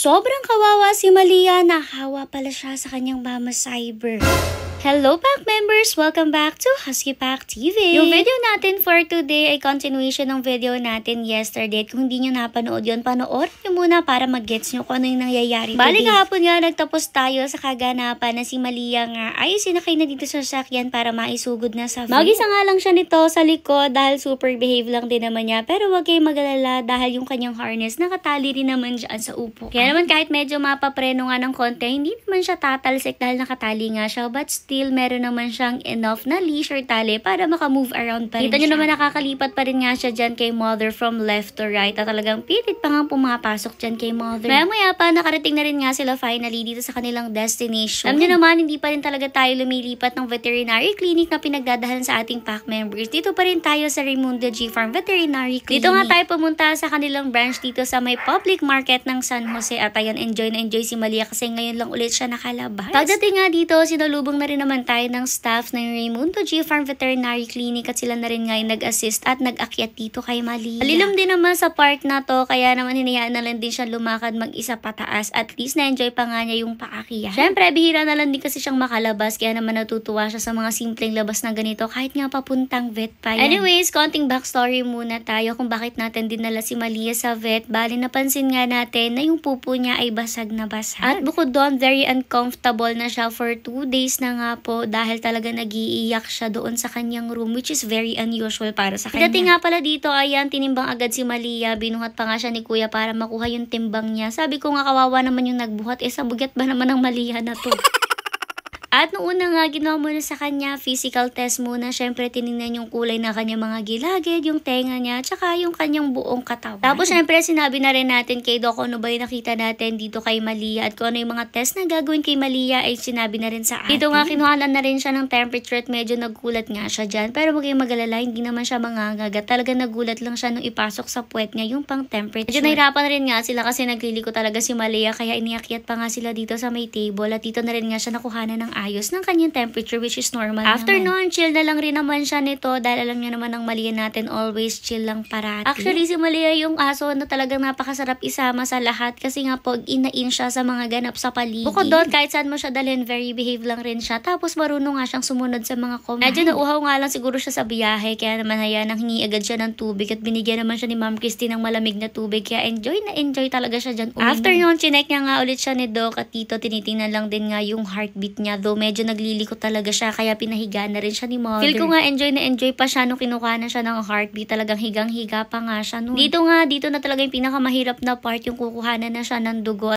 Sobrang kawawa si Malia, nahawa pala siya sa kanyang mama cyber. Hello Pack members! Welcome back to Husky Pack TV! Yung video natin for today ay continuation ng video natin yesterday. Kung hindi nyo napanood yun, panoorin nyo muna para mag-gets nyo kung ano yung nangyayari today. Bali kahapon nga, nagtapos tayo sa kaganapan na si Malia nga ay sinakay na dito sa sasakyan para maisugod na sa van. Mag-isa nga lang siya nito sa likod dahil super behave lang din naman niya. Pero wag kayong mag-alala dahil yung kanyang harness nakatali rin naman dyan sa upo. Kaya naman kahit medyo mapapreno nga ng konti, hindi naman siya tatalsik dahil nakatali nga siya. But still, meron naman siyang enough na leash or tali para makamove around pa rin. Kita nyo naman nakakalipat pa rin nga siya dyan kay mother from left to right. At talagang pilit pa nga pumapasok dyan kay mother. Maya pa, nakarating na rin nga sila finally dito sa kanilang destination. Alam nyo naman, hindi pa rin talaga tayo lumilipat ng veterinary clinic na pinagdadahan sa ating pack members. Dito pa rin tayo sa Raimundo G Farm Veterinary Clinic. Dito nga tayo pumunta sa kanilang branch dito sa may public market ng San Jose. At ayan, enjoy na enjoy si Malia kasi ngayon lang ulit siya nakalabas. Pagdating nga dito, sinalubong na rin naman tayo ng staff ng Raimundo G Farm Veterinary Clinic at sila na rin nga yung nag-assist at nag-akyat dito kay Malia. Malilim din naman sa park na to kaya naman hinayaan na lang din siya lumakad mag-isa pataas. At least na-enjoy pa nga niya yung paakyat. Syempre, bihira na lang din kasi siyang makalabas kaya naman natutuwa siya sa mga simpleng labas na ganito kahit nga papuntang vet pa yan. Anyways, konting backstory muna tayo kung bakit natin dinala si Malia sa vet. Bali, napansin nga natin na yung pupo niya ay basag na basag. At bukod doon, very uncomfortable na siya for 2 days na nga po dahil talaga nag-iiyak siya doon sa kanyang room, which is very unusual para sa kanya. Pagdating nga pala dito, ayan, tinimbang agad si Malia. Binuhat pa nga siya ni kuya para makuha yung timbang niya. Sabi ko nga kawawa naman yung nagbuhat. Sa bugat ba naman ng Malia na to? At noong una nga, ginawa muna sa kanya, physical test muna. Syempre, tinignan yung kulay na kanyang mga gilagid, yung tenga niya, tsaka yung kanyang buong katawan. Tapos, syempre, sinabi na rin natin kay Doc ano ba yung nakita natin dito kay Malia at kung ano yung mga test na gagawin kay Malia ay sinabi na rin sa atin. Dito nga, kinuhanan na rin siya ng temperature at medyo nagulat nga siya dyan. Pero huwag kayong mag-alala, hindi naman siya mangangagat. Talaga nagulat lang siya nung ipasok sa puwet niya yung pang temperature. Medyo nahirapan rin nga sila kasi nagliliko talaga si Malia kaya iniakyat pa nga sila dito sa may table at dito na rin nga siya nakuhanan ng ayos ng kanyang temperature which is normal. After noon, chill na lang rin naman siya nito dahil alam niyo naman ang Malia natin always chill lang parati. Actually, si Malia yung aso na talagang napakasarap isama sa lahat kasi nga pag inain siya sa mga ganap sa paligid. Bukod doon, kahit saan mo siya dalhin, very behave lang rin siya. Tapos marunong nga siyang sumunod sa mga command. Medyo nauhaw nga lang siguro siya sa biyahe kaya naman ayan, hingi agad siya ng tubig at binigyan naman siya ni Ma'am Christine ng malamig na tubig kaya enjoy na enjoy talaga siya dyan. After noon, chinek niya nga ulit siya ni Doc at dito tinitingnan lang din nga yung heartbeat niya though medyo nagliliko talaga siya kaya pinahiga na rin siya ni mother. Feel ko nga enjoy na enjoy pa siya nung kinukuha na siya ng heartbeat. Talagang higang-higa pa nga siya nun. Dito na talaga yung pinakamahirap na part yung kukuhanan na siya ng dugo.